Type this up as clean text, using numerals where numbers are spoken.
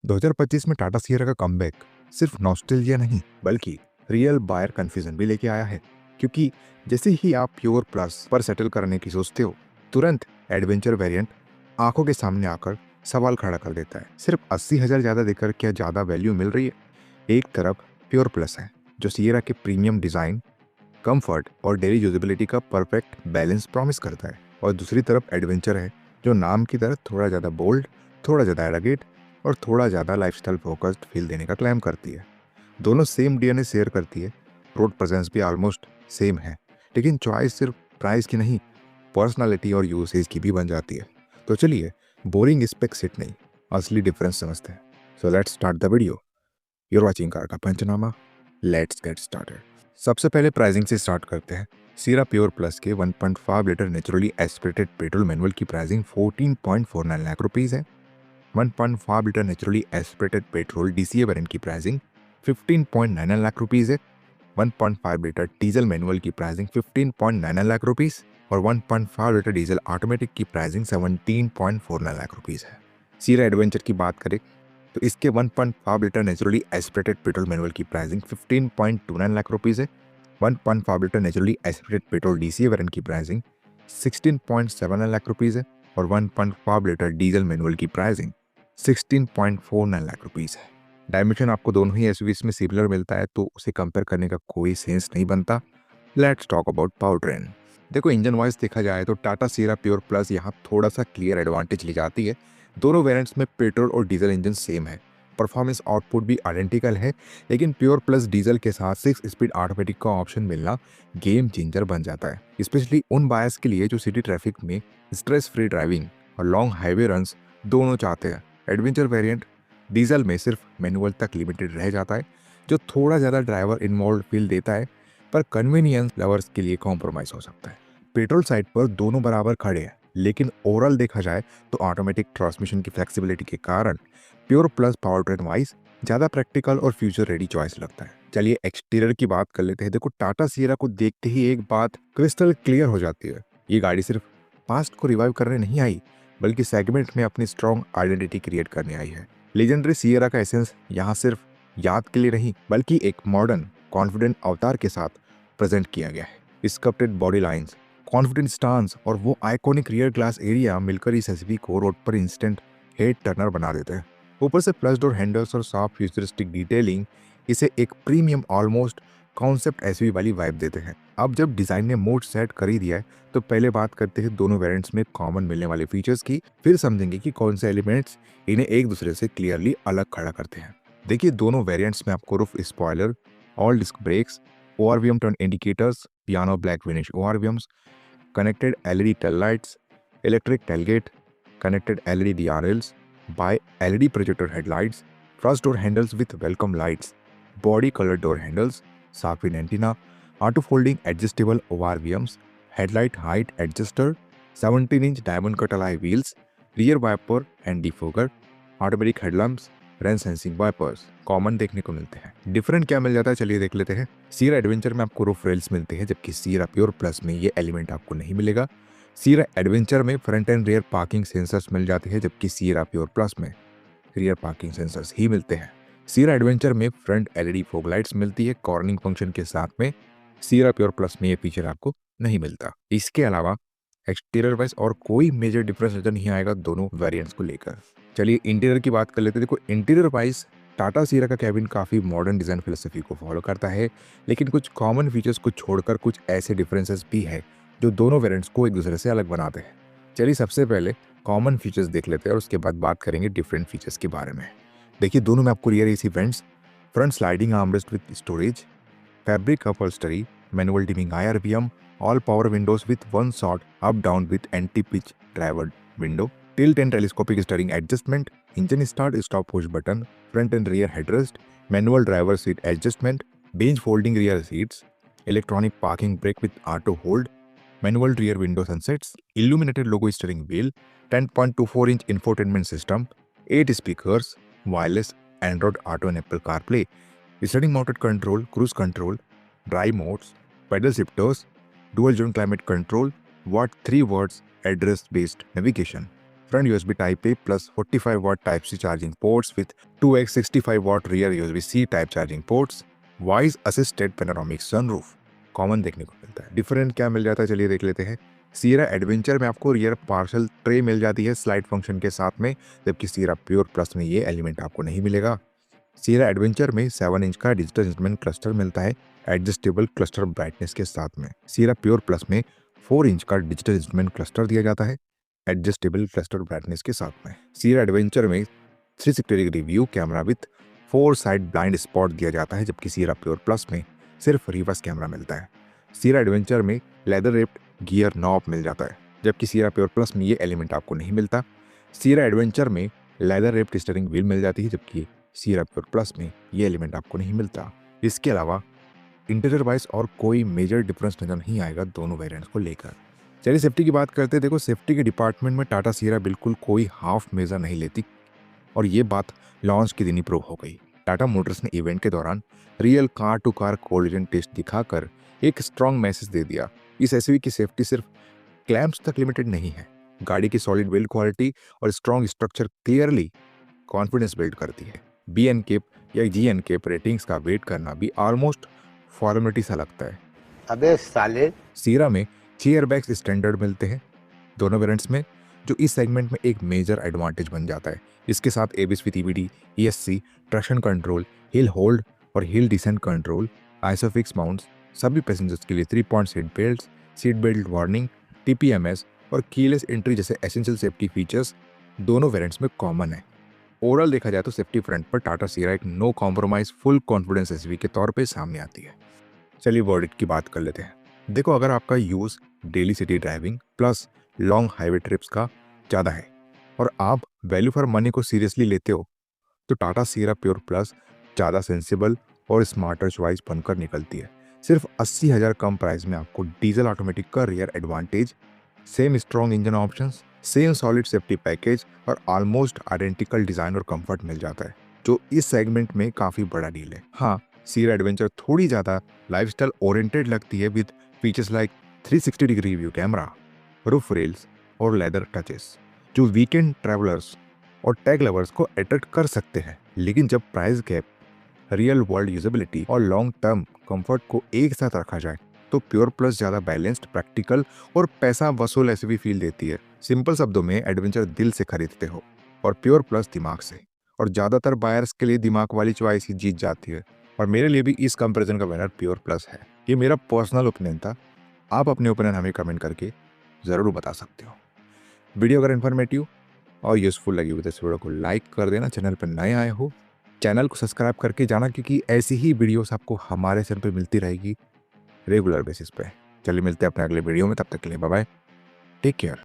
2025 में टाटा सियरा का कमबैक सिर्फ नॉस्टैल्जिया नहीं बल्कि रियल बायर कन्फ्यूजन भी लेके आया है, क्योंकि जैसे ही आप प्योर प्लस पर सेटल करने की सोचते हो, तुरंत एडवेंचर वेरिएंट आंखों के सामने आकर सवाल खड़ा कर देता है। सिर्फ 80,000 ज़्यादा देकर क्या ज़्यादा वैल्यू मिल रही है? एक तरफ प्योर प्लस है जो सियरा के प्रीमियम डिज़ाइन, कंफर्ट और डेली यूजेबिलिटी का परफेक्ट बैलेंस प्रॉमिस करता है, और दूसरी तरफ एडवेंचर है जो नाम की तरह थोड़ा ज़्यादा बोल्ड, थोड़ा ज़्यादा एरागेट और थोड़ा ज़्यादा लाइफस्टाइल फोकस्ड फील देने का क्लेम करती है। दोनों सेम डीएनए शेयर करती है, रोड प्रेजेंस भी ऑलमोस्ट सेम है, लेकिन चॉइस सिर्फ प्राइस की नहीं, पर्सनालिटी और यूसेज की भी बन जाती है। तो चलिए बोरिंग स्पेक सेट नहीं, असली डिफरेंस समझते हैं। So let's start the video. You're watching car का पंचनामा। Let's get started. सबसे पहले प्राइसिंग से स्टार्ट करते हैं। सियरा प्योर प्लस के 1.5 litre naturally aspirated petrol manual की प्राइसिंग 14.49 लाख रुपीज़ है। 1.5 litre naturally aspirated petrol DCA variant की प्राइसिंग 15.99 लाख रुपीज़ है। 1.5 लीटर डीजल मैनुअल की प्राइसिंग 15.99 लाख रुपीज़ और 1.5 लीटर डीजल ऑटोमेटिक की प्राइसिंग 17.49 लाख रुपीज़ है। सियरा एडवेंचर की बात करें तो इसके 1.5 litre naturally aspirated petrol manual की प्राइसिंग 15.29 लाख रुपीज़ है। 1.5 litre naturally aspirated petrol DCA variant की प्राइसिंग 16.79 लाख रुपीज़ है और 1.5 लीटर डीजल मैनुअल की प्राइसिंग 16.49 लाख रुपीज़ है। डायमेंशन आपको दोनों ही एसयूवीज में सिमिलर मिलता है, तो उसे कंपेयर करने का कोई सेंस नहीं बनता। Let's talk about power train. देखो, इंजन वाइज देखा जाए तो टाटा सियरा प्योर प्लस यहाँ थोड़ा सा क्लियर एडवांटेज ले जाती है। दोनों वेरिएंट्स में पेट्रोल और डीजल इंजन सेम है, परफॉर्मेंस आउटपुट भी आइडेंटिकल है, लेकिन प्योर प्लस डीजल के साथ 6 स्पीड ऑटोमेटिक का ऑप्शन मिलना गेम चेंजर बन जाता है, स्पेशली उन बायर्स के लिए जो सिटी ट्रैफिक में स्ट्रेस फ्री ड्राइविंग और लॉन्ग हाईवे रन्स दोनों चाहते हैं। एडवेंचर वेरिएंट डीजल में सिर्फ मैनुअल तक लिमिटेड रह जाता है, जो थोड़ा ज़्यादा ड्राइवर इन्वॉल्व फील देता है, पर कन्वीनियंस लवर्स के लिए कॉम्प्रोमाइज़ हो सकता है। पेट्रोल साइड पर दोनों बराबर खड़े हैं, लेकिन ओवरऑल देखा जाए तो ऑटोमेटिक ट्रांसमिशन की फ्लेक्सिबिलिटी के कारण pure plus power train wise ज़्यादा प्रैक्टिकल और फ्यूचर रेडी चॉइस लगता है। चलिए एक्सटीरियर की बात कर लेते हैं। देखो, टाटा सियरा को देखते ही एक बात क्रिस्टल क्लियर हो जाती है, ये गाड़ी सिर्फ पास्ट को रिवाइव करने नहीं आई, बल्कि सेगमेंट में अपनी स्ट्रॉन्ग आइडेंटिटी क्रिएट करने आई है। लेजेंडरी सियरा का एसेंस यहाँ सिर्फ याद के लिए नहीं, बल्कि एक मॉडर्न कॉन्फिडेंट अवतार के साथ प्रेजेंट किया गया है। Sculpted body lines, confident stance और वो आइकॉनिक रियर ग्लास एरिया मिलकर इस एसयूवी को रोड पर इंस्टेंट हेड टर्नर बना देते हैं। ऊपर से प्लस डोर हैंडल्स और सॉफ्ट फ्यूचरिस्टिक डिटेलिंग इसे एक प्रीमियम ऑलमोस्ट कॉन्सेप्ट एसयूवी वाली वाइब देते हैं। अब जब डिजाइन ने मोड सेट कर ही दिया है, तो पहले बात करते हैं दोनों वेरिएंट्स में कॉमन मिलने वाले फीचर्स की, फिर समझेंगे कि कौन से एलिमेंट्स इन्हें एक दूसरे से क्लियरली अलग खड़ा करते हैं। देखिए, दोनों वेरिएंट्स में आपको roof spoiler, all disc brakes, ORVM turn indicators, piano black finish ORVMs, connected LED tail lights, electric tailgate, connected LED DRLs, bi-LED projector headlights, first door handles with welcome lights, body colored door handles, shark fin antenna, auto folding adjustable ORVMs, headlight height adjuster, 17-inch diamond cut alloy wheels, rear wiper and defogger, automatic headlamps, rain sensing wipers common देखने को मिलते हैं। Different क्या मिल जाता है, चलिए देख लेते हैं। सियरा एडवेंचर में आपको रूफ रेल्स मिलते हैं, जबकि सियरा प्योर प्लस में ये एलिमेंट आपको नहीं मिलेगा। सियरा एडवेंचर में front and rear parking sensors मिल जाते हैं, जबकि सियरा प्योर प्लस में रियर पार्किंग सेंसर्स ही मिलते हैं। सियरा एडवेंचर में फ्रंट एलईडी फॉग लाइट्स मिलती है कॉर्निंग फंक्शन के साथ में। सियरा प्योर प्लस में ये फीचर आपको नहीं मिलता। इसके अलावा एक्सटीरियर वाइज और कोई मेजर डिफरेंस नजर नहीं आएगा दोनों वेरिएंट्स को लेकर। चलिए इंटीरियर की बात कर लेते हैं। देखो, इंटीरियर वाइज टाटा सियरा का कैबिन काफ़ी मॉडर्न डिज़ाइन फिलोसफी को फॉलो करता है, लेकिन कुछ कॉमन फीचर्स को छोड़कर कुछ ऐसे डिफरेंसेस भी है जो दोनों वेरिएंट्स को एक दूसरे से अलग बनाते हैं। चलिए सबसे पहले कॉमन फीचर्स देख लेते हैं और उसके बाद बात करेंगे डिफरेंट फीचर्स के बारे में। देखिए, दोनों में आपको rear AC vents, front sliding armrest with storage, fabric upholstery, manual dimming IRVM, all power windows with one shot up down with anti-pitch driver window, tilt and telescopic steering adjustment, engine start stop push button, front and rear headrest, manual driver seat adjustment, bench folding rear seats, electronic parking brake with auto hold, manual rear window sunsets, illuminated logo steering wheel, 10.24-inch infotainment system, 8 speakers, wireless Android Auto and Apple CarPlay, steering mounted control, cruise control, drive modes, pedal shifters, dual zone climate control, Watt 3 watts address based navigation, front USB type A plus 45 watt type C charging ports with 2x 65 watt rear USB C type charging ports, voice assisted panoramic sunroof common देखने को मिलता है। Different क्या मिल जाता है चलिए देख लेते हैं। सियरा एडवेंचर में आपको रियर पार्सल ट्रे मिल जाती है स्लाइड फंक्शन के साथ में, जबकि सियरा प्योर प्लस में ये एलिमेंट आपको नहीं मिलेगा। सियरा एडवेंचर में 7 इंच का डिजिटल इंस्ट्रूमेंट क्लस्टर मिलता है एडजस्टेबल क्लस्टर ब्राइटनेस के साथ में। सियरा प्योर प्लस में 4 इंच का डिजिटल इंस्ट्रूमेंट क्लस्टर दिया जाता है एडजस्टेबल क्लस्टर ब्राइटनेस के साथ में। सियरा एडवेंचर में 360 degree view camera with 4 side blind spot दिया जाता है, जबकि सियरा प्योर प्लस में सिर्फ रिवर्स कैमरा मिलता है। सियरा एडवेंचर में लेदर रेप्ड गियर नॉब मिल जाता है, जबकि सियरा प्योर प्लस में ये एलिमेंट आपको नहीं मिलता। सियरा एडवेंचर में लेदर रेप्ड स्टीयरिंग व्हील मिल जाती है, जबकि सियरा प्योर प्लस में ये एलिमेंट आपको नहीं मिलता। इसके अलावा इंटीरियर वाइज और कोई मेजर डिफरेंस नजर नहीं आएगा दोनों वेरिएंट्स को लेकर। चलिए सेफ्टी की बात करते हैं। देखो सेफ्टी के डिपार्टमेंट में टाटा सियरा बिल्कुल कोई हाफ मेजर नहीं लेती, और ये बात लॉन्च के दिन ही प्रूव हो गई। टाटा मोटर्स ने इवेंट के दौरान real car to car collision test दिखाकर एक स्ट्रॉन्ग मैसेज दे दिया। इस एसयूवी की सेफ्टी सिर्फ क्लैंप्स तक लिमिटेड नहीं है, गाड़ी की सॉलिड बिल्ड क्वालिटी और strong structure clearly confidence build करती है। BNCAP या GNCAP रेटिंग्स का वेट करना भी ऑलमोस्ट फॉर्मेलिटी सा लगता है। अबे साले। सियरा में 6 एयरबैग्स स्टैंडर्ड मिलते हैं दोनों वेरिएंट्स में, जो इस सेगमेंट में एक मेजर एडवांटेज बन जाता है। इसके साथ ABS with EBD, ESC, traction control, hill hold और hill descent control, isofix mounts, सभी पैसेंजर्स के लिए 3 point seat belt warning, TPMS और कीलेस एंट्री जैसे एसेंशियल सेफ्टी फीचर्स दोनों वेरिएंट्स में कॉमन है। ओवरऑल देखा जाए तो सेफ्टी फ्रंट पर टाटा सियरा एक no compromise full confidence SUV के तौर पे सामने आती है। चलिए वर्डिक्ट की बात कर लेते हैं। देखो अगर आपका use daily city driving plus long highway trips का ज़्यादा है और आप वैल्यू फॉर मनी को सीरियसली लेते हो, तो टाटा सियरा प्योर प्लस ज़्यादा सेंसिबल और स्मार्टर चॉइस बनकर निकलती है। सिर्फ 80,000 कम प्राइस में आपको डीजल ऑटोमेटिक का rear advantage, same strong engine options, same solid safety package और ऑलमोस्ट आइडेंटिकल डिज़ाइन और कंफर्ट मिल जाता है, जो इस सेगमेंट में काफ़ी बड़ा डील है। हाँ, सियरा एडवेंचर थोड़ी ज़्यादा लाइफस्टाइल ओरिएंटेड लगती है with features like 360 degree view camera, roof rails और लेदर टचेस, जो वीकेंड ट्रैवलर्स और टैग लवर्स को अट्रैक्ट कर सकते हैं। लेकिन जब price gap, real world usability और लॉन्ग टर्म कंफर्ट को एक साथ रखा जाए, तो प्योर प्लस ज़्यादा बैलेंस्ड, प्रैक्टिकल और पैसा वसूल एसयूवी फील देती है। सिंपल शब्दों में एडवेंचर दिल से खरीदते हो और प्योर प्लस दिमाग से, और ज़्यादातर बायर्स के लिए दिमाग वाली चॉइस ही जीत जाती है। और मेरे लिए भी इस कंपैरिजन का विनर प्योर प्लस है। ये मेरा पर्सनल ओपिनियन था, आप अपने ओपिनियन हमें कमेंट करके ज़रूर बता सकते हो। वीडियो अगर इन्फॉर्मेटिव और यूजफुल लगी हो तो इस वीडियो को लाइक कर देना। चैनल पर नए आए हो चैनल को सब्सक्राइब करके जाना, क्योंकि ऐसी ही वीडियोस आपको हमारे चैनल पर मिलती रहेगी रेगुलर बेसिस पे। चलिए मिलते हैं अपने अगले वीडियो में, तब तक के लिए बाय बाय, टेक केयर।